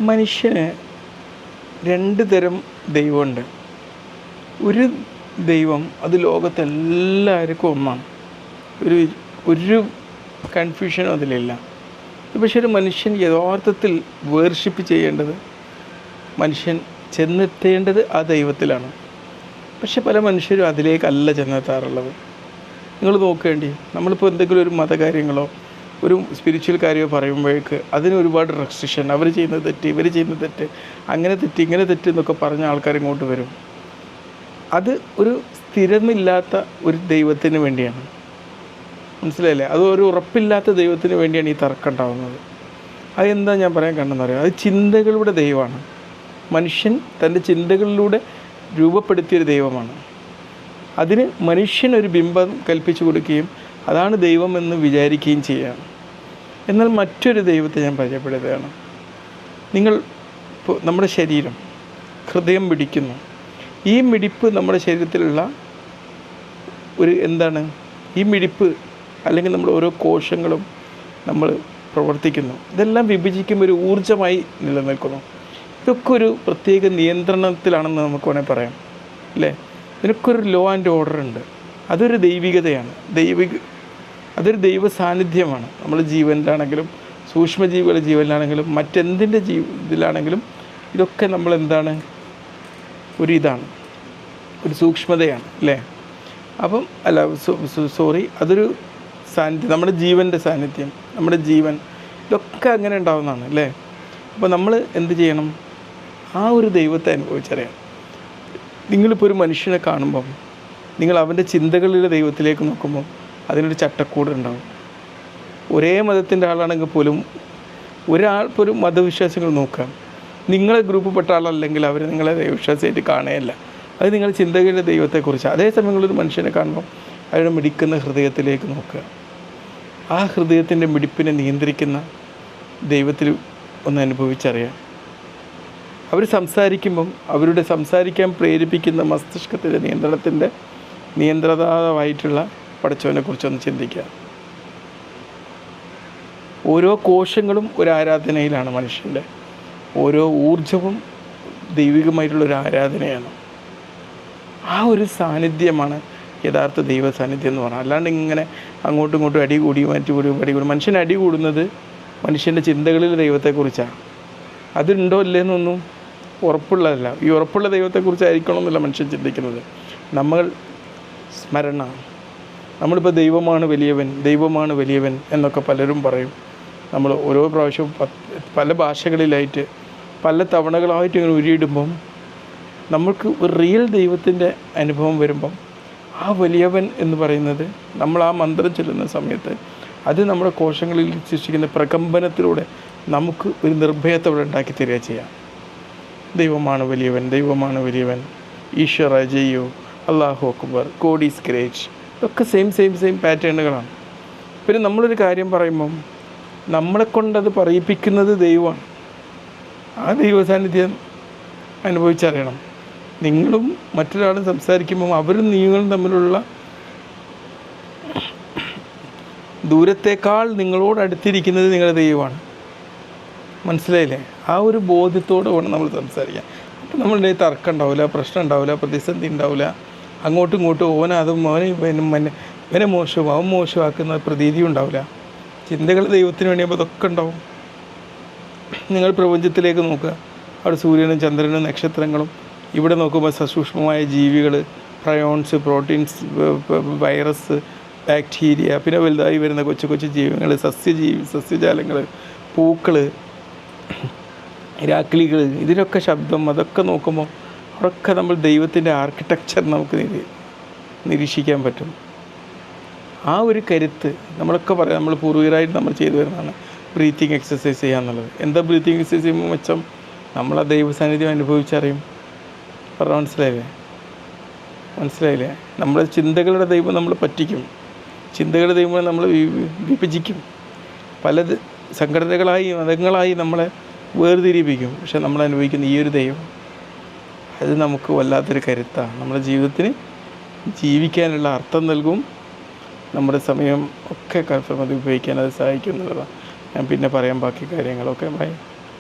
മനുഷ്യന് രണ്ട് തരം ദൈവമുണ്ട്. ഒരു ദൈവം അത് ലോകത്തെല്ലാവർക്കും ഒന്നാണ്. ഒരു കൺഫ്യൂഷനും അതിലില്ല. പക്ഷേ ഒരു മനുഷ്യൻ യഥാർത്ഥത്തിൽ വേർഷിപ്പ് ചെയ്യേണ്ടത്, മനുഷ്യൻ ചെന്നെത്തേണ്ടത് ആ ദൈവത്തിലാണ്. പക്ഷെ പല മനുഷ്യരും അതിലേക്കല്ല ചെന്നെത്താറുള്ളത്. നിങ്ങൾ നോക്കേണ്ടി, നമ്മളിപ്പോൾ എന്തെങ്കിലും ഒരു മതകാര്യങ്ങളോ ഒരു സ്പിരിച്വൽ കാര്യമോ പറയുമ്പോഴേക്ക് അതിന് ഒരുപാട് റെസ്ട്രിക്ഷൻ, അവർ ചെയ്യുന്നത് തെറ്റ്, ഇവർ ചെയ്യുന്നത് തെറ്റ്, അങ്ങനെ തെറ്റ് ഇങ്ങനെ തെറ്റ് എന്നൊക്കെ പറഞ്ഞ ആൾക്കാർ ഇങ്ങോട്ട് വരും. അത് ഒരു സ്ഥിരമില്ലാത്ത ഒരു ദൈവത്തിന് വേണ്ടിയാണ്. മനസ്സിലായില്ലേ? അത് ഒരു ഉറപ്പില്ലാത്ത ദൈവത്തിന് വേണ്ടിയാണ് ഈ തർക്കം ഉണ്ടാകുന്നത്. അതെന്താ ഞാൻ പറയാൻ കണ്ടെന്ന് പറയാം, അത് ചിന്തകളുടെ ദൈവമാണ്. മനുഷ്യൻ തൻ്റെ ചിന്തകളിലൂടെ രൂപപ്പെടുത്തിയൊരു ദൈവമാണ്. അതിന് മനുഷ്യനൊരു ബിംബം കൽപ്പിച്ചു കൊടുക്കുകയും അതാണ് ദൈവമെന്ന് വിചാരിക്കുകയും ചെയ്യുകയാണ്. എന്നാൽ മറ്റൊരു ദൈവത്തെ ഞാൻ പരിചയപ്പെടുത്തുകയാണ്. നിങ്ങൾ ഇപ്പോൾ നമ്മുടെ ശരീരം, ഹൃദയം പിടിക്കുന്നു. ഈ മിടിപ്പ് നമ്മുടെ ശരീരത്തിലുള്ള ഒരു എന്താണ്, ഈ മിടിപ്പ് അല്ലെങ്കിൽ നമ്മുടെ ഓരോ കോശങ്ങളും നമ്മൾ പ്രവർത്തിക്കുന്നു. ഇതെല്ലാം വിഭജിക്കുമ്പോൾ ഒരു ഊർജ്ജമായി നിലനിൽക്കുന്നു. ഇതൊക്കെ ഒരു പ്രത്യേക നിയന്ത്രണത്തിലാണെന്ന് നമുക്ക് വേണമെങ്കിൽ പറയാം, അല്ലേ? ഇതിനൊക്കെ ഒരു ലോ ആൻഡ് ഓർഡർ ഉണ്ട്. അതൊരു ദൈവികതയാണ്. അതൊരു ദൈവ സാന്നിധ്യമാണ്. നമ്മൾ ജീവനിലാണെങ്കിലും സൂക്ഷ്മജീവികളുടെ ജീവനിലാണെങ്കിലും മറ്റെന്തിൻ്റെ ഇതിലാണെങ്കിലും ഇതൊക്കെ നമ്മളെന്താണ്, ഇതാണ് ഒരു സൂക്ഷ്മതയാണ്, അല്ലേ? അപ്പം അതൊരു സാന്നിധ്യം, നമ്മുടെ ജീവൻ്റെ സാന്നിധ്യം, നമ്മുടെ ജീവൻ, ഇതൊക്കെ അങ്ങനെ ഉണ്ടാവുന്നതാണ്, അല്ലേ? അപ്പോൾ നമ്മൾ എന്ത് ചെയ്യണം? ആ ഒരു ദൈവത്തെ അനുഭവിച്ചറിയാം. നിങ്ങളിപ്പോൾ ഒരു മനുഷ്യനെ കാണുമ്പം നിങ്ങൾ അവൻ്റെ ചിന്തകളിലെ ദൈവത്തിലേക്ക് നോക്കുമ്പോൾ അതിനൊരു ചട്ടക്കൂട് ഉണ്ടാകും. ഒരേ മതത്തിൻ്റെ ആളാണെങ്കിൽ പോലും ഇപ്പോൾ ഒരു മതവിശ്വാസികൾ നോക്കുക, നിങ്ങളെ ഗ്രൂപ്പിൽപ്പെട്ട ആളല്ലെങ്കിൽ അവർ നിങ്ങളെ ദൈവവിശ്വാസമായിട്ട് കാണുകയല്ല. അത് നിങ്ങളുടെ ചിന്തകളുടെ ദൈവത്തെക്കുറിച്ച്. അതേസമയം നിങ്ങളൊരു മനുഷ്യനെ കാണുമ്പോൾ അവരുടെ മിടിക്കുന്ന ഹൃദയത്തിലേക്ക് നോക്കുക. ആ ഹൃദയത്തിൻ്റെ മിടിപ്പിനെ നിയന്ത്രിക്കുന്ന ദൈവത്തിൽ ഒന്ന് അനുഭവിച്ചറിയാം. അവർ സംസാരിക്കുമ്പം അവരുടെ സംസാരിക്കാൻ പ്രേരിപ്പിക്കുന്ന മസ്തിഷ്കത്തിൻ്റെ നിയന്ത്രിതാവായിട്ടുള്ള പടച്ചവനെക്കുറിച്ചൊന്ന് ചിന്തിക്കുക. ഓരോ കോശങ്ങളും ഒരു ആരാധനയിലാണ്. മനുഷ്യൻ്റെ ഓരോ ഊർജവും ദൈവികമായിട്ടുള്ളൊരു ആരാധനയാണ്. ആ ഒരു സാന്നിധ്യമാണ് യഥാർത്ഥ ദൈവ സാന്നിധ്യം എന്ന് പറഞ്ഞാൽ. അല്ലാണ്ട് ഇങ്ങനെ അങ്ങോട്ടും ഇങ്ങോട്ടും അടി കൂടി മനുഷ്യൻ അടി കൂടുന്നത് മനുഷ്യൻ്റെ ചിന്തകളിൽ ദൈവത്തെക്കുറിച്ചാണ്. അതുണ്ടോ ഇല്ലേന്നൊന്നും ഉറപ്പുള്ളതല്ല. ഈ ഉറപ്പുള്ള ദൈവത്തെക്കുറിച്ചായിരിക്കണമെന്നില്ല മനുഷ്യൻ ചിന്തിക്കുന്നത്. നമ്മൾ സ്മരണ, നമ്മളിപ്പോൾ ദൈവമാണ് വലിയവൻ എന്നൊക്കെ പലരും പറയും. നമ്മൾ ഓരോ പ്രാവശ്യവും പല ഭാഷകളിലായിട്ട് പല തവണകളായിട്ട് ഇങ്ങനെ ഉരിയിടുമ്പം നമ്മൾക്ക് ഒരു റിയൽ ദൈവത്തിൻ്റെ അനുഭവം വരുമ്പം ആ വലിയവൻ എന്ന് പറയുന്നത് നമ്മൾ ആ മന്ത്രം ചൊല്ലുന്ന സമയത്ത് അത് നമ്മുടെ കോശങ്ങളിൽ സൃഷ്ടിക്കുന്ന പ്രകമ്പനത്തിലൂടെ നമുക്ക് ഒരു നിർഭയത്തോടെ ഉണ്ടാക്കി തരിക ചെയ്യാം. ദൈവമാണ് വലിയവൻ, ഈശ്വര ജയ്യോ, അല്ലാഹു അക്ബർ, ഗോഡ് ഈസ് ഗ്രേറ്റ്, ഇതൊക്കെ സെയിം പാറ്റേണുകളാണ്. പിന്നെ നമ്മളൊരു കാര്യം പറയുമ്പം നമ്മളെക്കൊണ്ടത് പറയിപ്പിക്കുന്നത് ദൈവമാണ്. ആ ദൈവ സാന്നിധ്യം അനുഭവിച്ചറിയണം. നിങ്ങളും മറ്റൊരാളും സംസാരിക്കുമ്പം അവരും നിങ്ങളും തമ്മിലുള്ള ദൂരത്തേക്കാൾ നിങ്ങളോട് അടുത്തിരിക്കുന്നത് നിങ്ങളുടെ ദൈവമാണ്. മനസ്സിലായില്ലേ? ആ ഒരു ബോധ്യത്തോടെ വേണം നമ്മൾ സംസാരിക്കാൻ. അപ്പം നമ്മളുടെ തർക്കം ഉണ്ടാവില്ല, പ്രശ്നം ഉണ്ടാവില്ല, പ്രതിസന്ധി ഉണ്ടാവില്ല. അങ്ങോട്ടും ഇങ്ങോട്ടും ഇവനെ മോശവും അവൻ മോശമാക്കുന്ന പ്രതീതി ഉണ്ടാവില്ല. ചിന്തകൾ ദൈവത്തിന് വേണ്ടിയപ്പോൾ അതൊക്കെ ഉണ്ടാവും. നിങ്ങൾ പ്രപഞ്ചത്തിലേക്ക് നോക്കുക, അവിടെ സൂര്യനും ചന്ദ്രനും നക്ഷത്രങ്ങളും, ഇവിടെ നോക്കുമ്പോൾ സസൂക്ഷ്മമായ ജീവികൾ, പ്രയോൺസ്, പ്രോട്ടീൻസ്, വൈറസ്, ബാക്ടീരിയ, പിന്നെ വലുതായി വരുന്ന കൊച്ചു ജീവികൾ, സസ്യജാലങ്ങൾ, പൂക്കൾ, രാക്കിളികൾ, ഇതിനൊക്കെ ശബ്ദം, അതൊക്കെ നോക്കുമ്പോൾ അവിടെയൊക്കെ നമ്മൾ ദൈവത്തിൻ്റെ ആർക്കിടെക്ചർ നമുക്ക് നിരീക്ഷിക്കാൻ പറ്റും. ആ ഒരു കരുത്ത് നമ്മളൊക്കെ പറയാം. നമ്മൾ പൂർവികരായിട്ട് നമ്മൾ ചെയ്തു വരുന്നതാണ് ബ്രീത്തിങ് എക്സസൈസ് ചെയ്യാന്നുള്ളത്. എന്താ ബ്രീത്തിങ് എക്സസൈസ് ചെയ്യുമ്പോൾ മെച്ചം? നമ്മൾ ആ ദൈവ സാന്നിധ്യം അനുഭവിച്ചറിയും. മനസ്സിലായില്ലേ? നമ്മുടെ ചിന്തകളുടെ ദൈവം നമ്മൾ പറ്റിക്കും. ചിന്തകളുടെ ദൈവം നമ്മൾ വിഭജിക്കും. പല സംഘടനകളായി മതങ്ങളായി നമ്മളെ വേർതിരിപ്പിക്കും. പക്ഷെ നമ്മൾ അനുഭവിക്കുന്ന ഈ ഒരു ദൈവം, അത് നമുക്ക് വല്ലാത്തൊരു കരുത്താണ്. നമ്മുടെ ജീവിതത്തിന് ജീവിക്കാനുള്ള അർത്ഥം നൽകും. നമ്മുടെ സമയം ഒക്കെ അത് ഉപയോഗിക്കാൻ അത് സഹായിക്കും എന്നുള്ളതാണ്. ഞാൻ പിന്നെ പറയാം ബാക്കി കാര്യങ്ങളൊക്കെ. ബൈ.